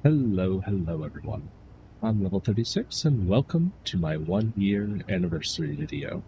Hello everyone. I'm Level 36 and welcome to my 1-year anniversary video.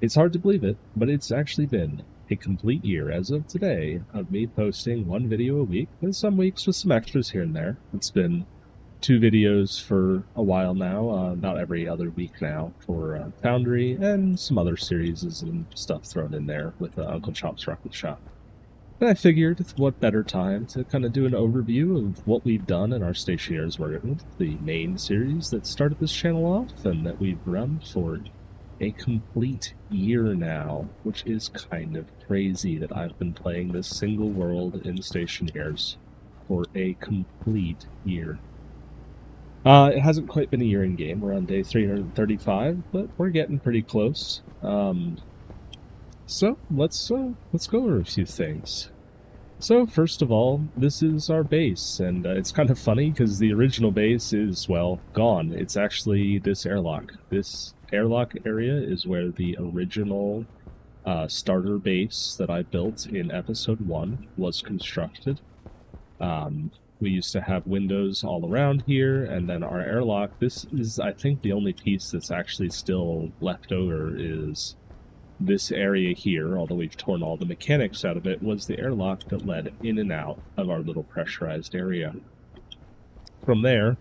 It's hard to believe it, but it's actually been a complete year as of today of me posting one video a week, and some weeks with some extras here and there. It's been 2 videos for a while now, about every other week now for Foundry and some other series and stuff thrown in there with Uncle Chop's Rocket Shop. And I figured what better time to kind of do an overview of what we've done in our Stationeers Mars Survival Run, the main series that started this channel off and that we've run for a complete year now, which is kind of crazy that I've been playing this single world in Stationeers for a complete year. It hasn't quite been a year in game. We're on day 335, but we're getting pretty close. So let's go over a few things. So first of all, this is our base, and it's kind of funny because the original base is, well, gone. It's actually this airlock. This airlock area is where the original starter base that I built in episode 1 was constructed. We used to have windows all around here, and then our airlock, this is, I think, the only piece that's actually still left over is this area here, although we've torn all the mechanics out of it, was the airlock that led in and out of our little pressurized area. From there,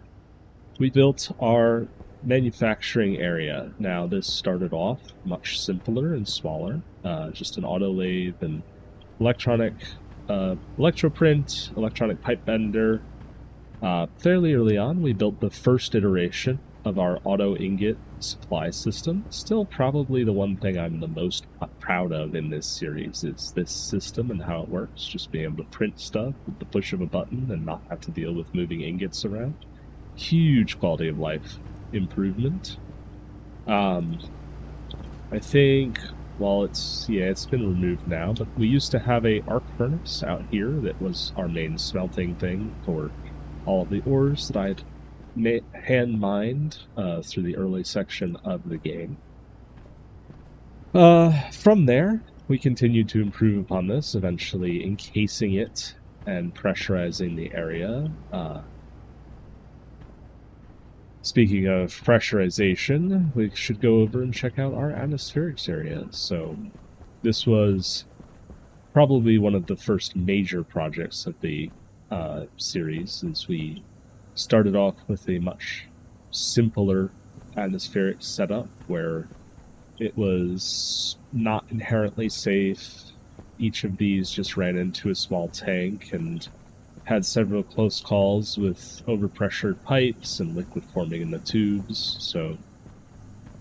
we built our manufacturing area. Now, this started off much simpler and smaller, just an auto lathe and electronic electroprint, electronic pipe bender. Fairly early on, we built the first iteration of our auto ingot supply system. Still probably the one thing I'm the most proud of in this series is this system and how it works. Just being able to print stuff with the push of a button and not have to deal with moving ingots around. Huge quality of life improvement. I think, well, it's been removed now, but we used to have a arc furnace out here that was our main smelting thing for all of the ores that I'd hand mined through the early section of the game. From there, we continued to improve upon this, eventually encasing it and pressurizing the area. Speaking of pressurization, we should go over and check out our atmospherics area. So this was probably one of the first major projects of the series, as we started off with a much simpler atmospheric setup where it was not inherently safe. Each of these just ran into a small tank and had several close calls with overpressured pipes and liquid forming in the tubes. So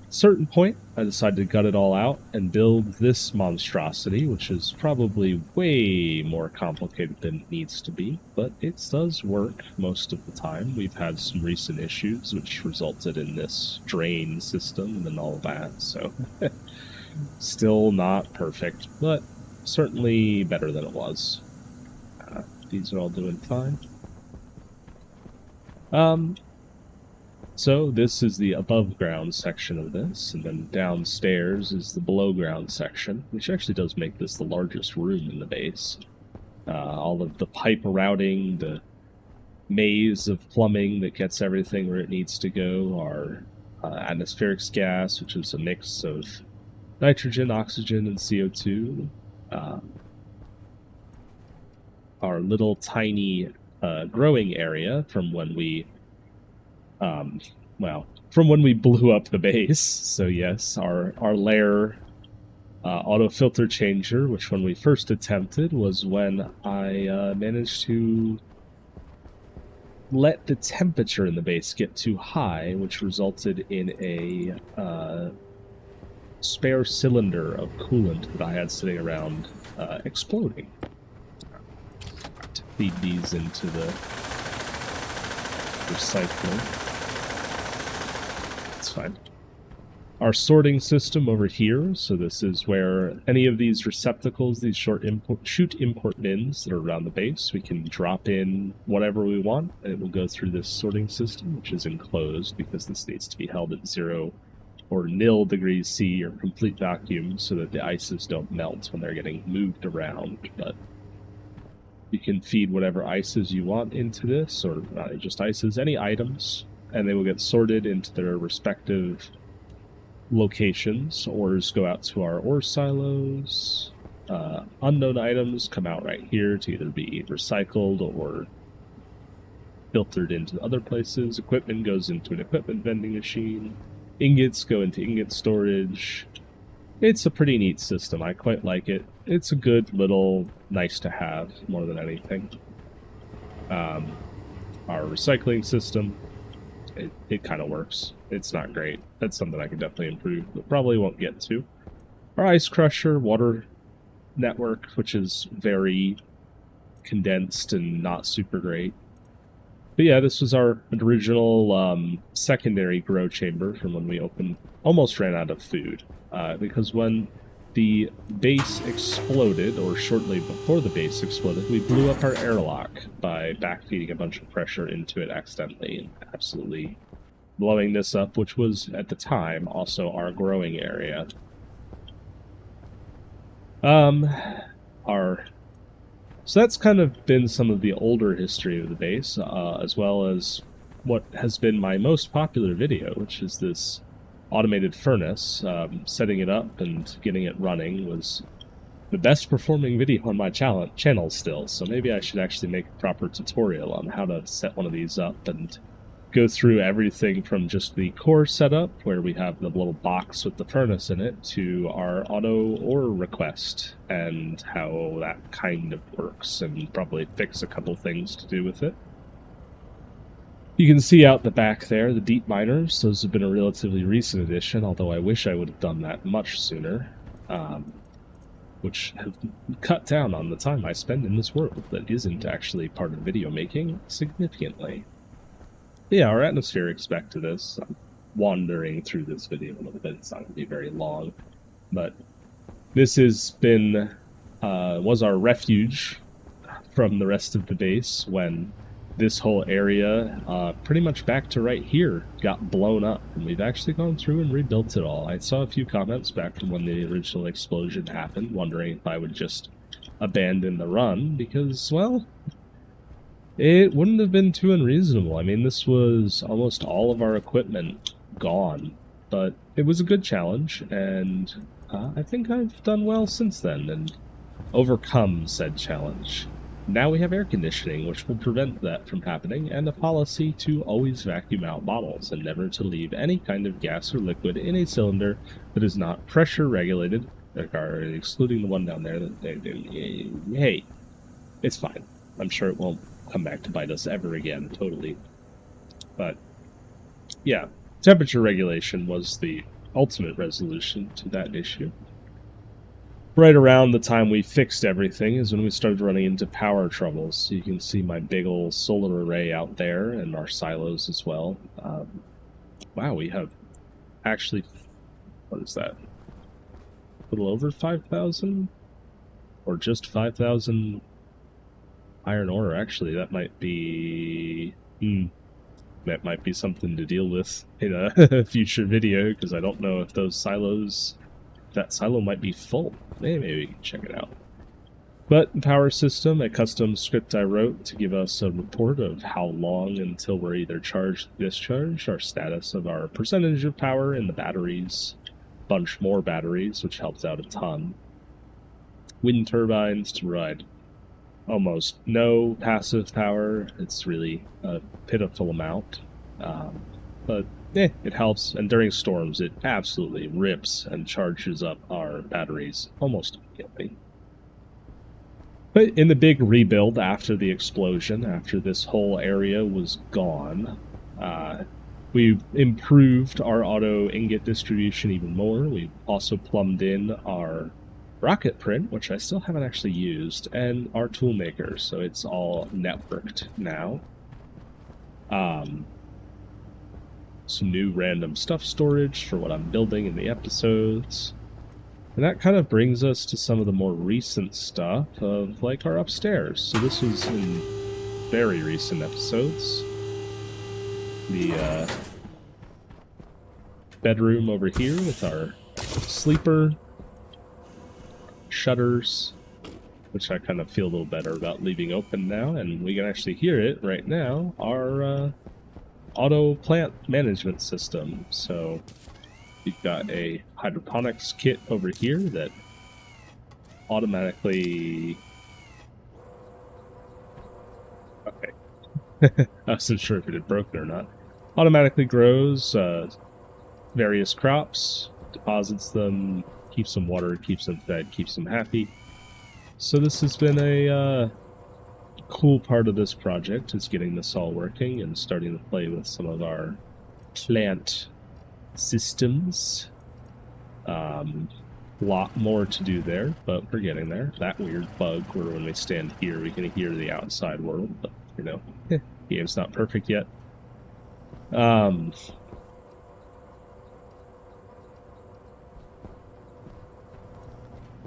at a certain point, I decided to gut it all out and build this monstrosity, which is probably way more complicated than it needs to be, but it does work most of the time. We've had some recent issues which resulted in this drain system and all that, so still not perfect, but certainly better than it was. These are all doing fine. So this is the above ground section of this, and then downstairs is the below ground section, which actually does make this the largest room in the base. All of the pipe routing, the maze of plumbing that gets everything where it needs to go, our atmospheric gas, which is a mix of nitrogen, oxygen, and CO2. Our little tiny growing area from when we blew up the base. So yes, our lair auto filter changer, which when we first attempted was when I managed to let the temperature in the base get too high, which resulted in a spare cylinder of coolant that I had sitting around exploding. Feed these into the recycler. It's fine. Our sorting system over here, so this is where any of these receptacles, these chute import bins that are around the base, we can drop in whatever we want, and it will go through this sorting system, which is enclosed because this needs to be held at 0 or nil degrees C or complete vacuum so that the ices don't melt when they're getting moved around. But You can feed whatever ices you want into this, or not just ices, any items, and they will get sorted into their respective locations. Ores go out to our ore silos. Unknown items come out right here to either be recycled or filtered into other places. Equipment goes into an equipment vending machine. Ingots go into ingot storage. It's a pretty neat system. I quite like it. It's a good little nice to have more than anything. Our recycling system, it kind of works. It's not great. That's something I can definitely improve, but probably won't get to. Our ice crusher, water network, which is very condensed and not super great. But yeah, this was our original secondary grow chamber from when we almost ran out of food. Because when the base exploded, or shortly before the base exploded, we blew up our airlock by backfeeding a bunch of pressure into it accidentally and absolutely blowing this up, which was, at the time, also our growing area. So that's kind of been some of the older history of the base, as well as what has been my most popular video, which is this automated furnace. Setting it up and getting it running was the best performing video on my channel still, so maybe I should actually make a proper tutorial on how to set one of these up and go through everything from just the core setup, where we have the little box with the furnace in it, to our auto ore request and how that kind of works, and probably fix a couple things to do with it. You can see out the back there the deep miners. Those have been a relatively recent addition, although I wish I would have done that much sooner, which have cut down on the time I spend in this world that isn't actually part of video making significantly. Yeah, our atmospheric spec to this. I'm wandering through this video a little bit. It's not going to be very long, but this has been was our refuge from the rest of the base when this whole area, pretty much back to right here, got blown up, and we've actually gone through and rebuilt it all. I saw a few comments back from when the original explosion happened, wondering if I would just abandon the run, because, well, it wouldn't have been too unreasonable. I mean, this was almost all of our equipment gone, but it was a good challenge, and I think I've done well since then and overcome said challenge. Now we have air conditioning, which will prevent that from happening, and a policy to always vacuum out bottles and never to leave any kind of gas or liquid in a cylinder that is not pressure regulated, excluding the one down there. Hey, it's fine. I'm sure it won't come back to bite us ever again, totally. But, yeah, temperature regulation was the ultimate resolution to that issue. Right around the time we fixed everything is when we started running into power troubles. So you can see my big old solar array out there and our silos as well. Wow, we have actually, what is that? A little over 5,000? Or just 5,000 iron ore? Actually, that might be... that might be something to deal with in a future video, because I don't know if those silos... that silo might be full. Maybe we can check it out. But power system, a custom script I wrote to give us a report of how long until we're either charged or discharged, our status of our percentage of power in the batteries, bunch more batteries, which helps out a ton. Wind turbines to provide almost no passive power. It's really a pitiful amount. But it helps, and during storms it absolutely rips and charges up our batteries almost immediately. But in the big rebuild after the explosion, after this whole area was gone, we improved our auto ingot distribution even more. We also plumbed in our rocket print, which I still haven't actually used, and our tool maker, so it's all networked now. Some new random stuff storage for what I'm building in the episodes. And that kind of brings us to some of the more recent stuff of, like, our upstairs. So this was in very recent episodes. The bedroom over here with our sleeper, shutters, which I kind of feel a little better about leaving open now, and we can actually hear it right now, our auto plant management system. So we've got a hydroponics kit over here that automatically... Okay. I wasn't sure if it had broken or not. Automatically grows various crops, deposits them, keeps them watered, keeps them fed, keeps them happy. So this has been a cool part of this project, is getting this all working and starting to play with some of our plant systems. Lot more to do there, but we're getting there. That weird bug where when we stand here, we can hear the outside world, but, you know, the game's not perfect yet.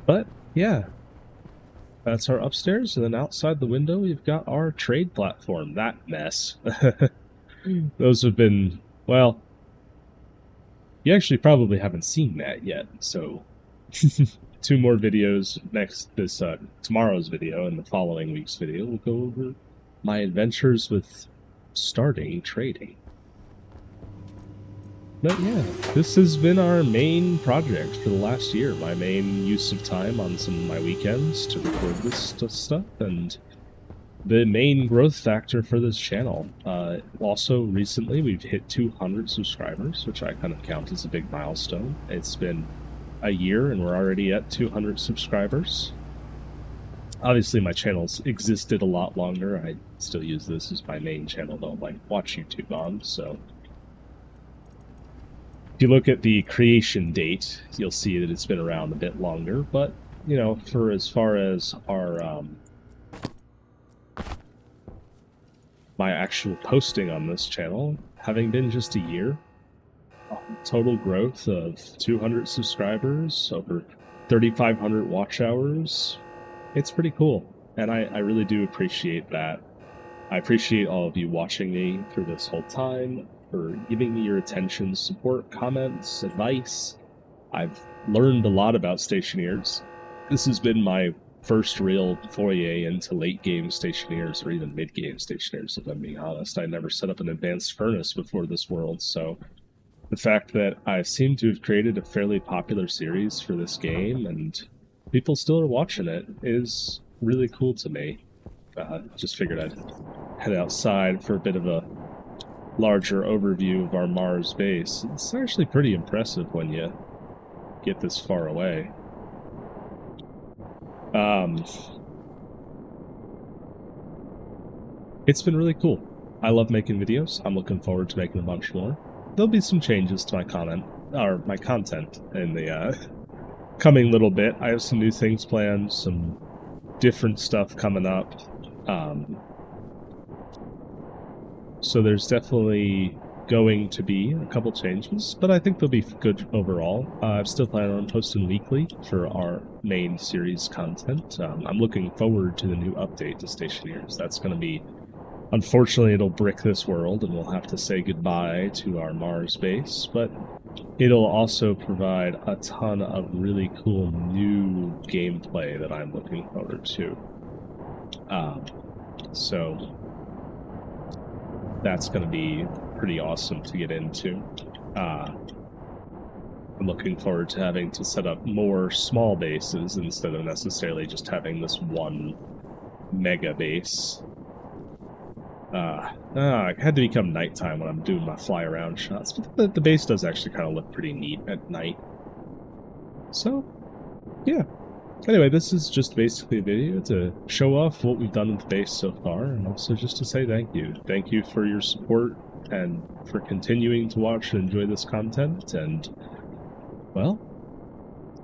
But, yeah, that's our upstairs, and then outside the window, we've got our trade platform. That mess. Those have been, well, you actually probably haven't seen that yet, so 2 more videos tomorrow's video and the following week's video will go over my adventures with starting trading. But yeah, this has been our main project for the last year, my main use of time on some of my weekends to record this stuff, and the main growth factor for this channel. Also, recently we've hit 200 subscribers, which I kind of count as a big milestone. It's been a year and we're already at 200 subscribers. Obviously, my channel's existed a lot longer. I still use this as my main channel, though, like watch YouTube on, so... If you look at the creation date, you'll see that it's been around a bit longer, but, you know, for as far as our, my actual posting on this channel, having been just a year, total growth of 200 subscribers, over 3,500 watch hours, it's pretty cool, and I really do appreciate that. I appreciate all of you watching me through this whole time, for giving me your attention, support, comments, advice. I've learned a lot about Stationeers. This has been my first real foray into late-game Stationeers, or even mid-game Stationeers, if I'm being honest. I never set up an advanced furnace before this world, so the fact that I seem to have created a fairly popular series for this game, and people still are watching it, is really cool to me. Just figured I'd head outside for a bit of a larger overview of our Mars base. It's actually pretty impressive when you get this far away. It's been really cool. I love making videos. I'm looking forward to making a bunch more. There'll be some changes to my content in the coming little bit. I have some new things planned, some different stuff coming up. So there's definitely going to be a couple changes, but I think they'll be good overall. I'm still planning on posting weekly for our main series content. I'm looking forward to the new update to Stationeers. That's going to be... Unfortunately, it'll brick this world, and we'll have to say goodbye to our Mars base, but it'll also provide a ton of really cool new gameplay that I'm looking forward to. So that's going to be pretty awesome to get into. I'm looking forward to having to set up more small bases instead of necessarily just having this one mega base. It had to become nighttime when I'm doing my fly around shots, but the base does actually kind of look pretty neat at night. So, yeah. Anyway, this is just basically a video to show off what we've done with the base so far, and also just to say thank you. Thank you for your support, and for continuing to watch and enjoy this content, and, well,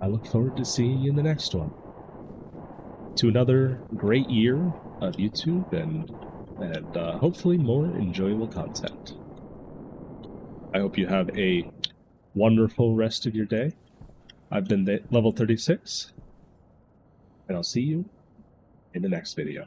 I look forward to seeing you in the next one. To another great year of YouTube, and hopefully more enjoyable content. I hope you have a wonderful rest of your day. I've been Level36, and I'll see you in the next video.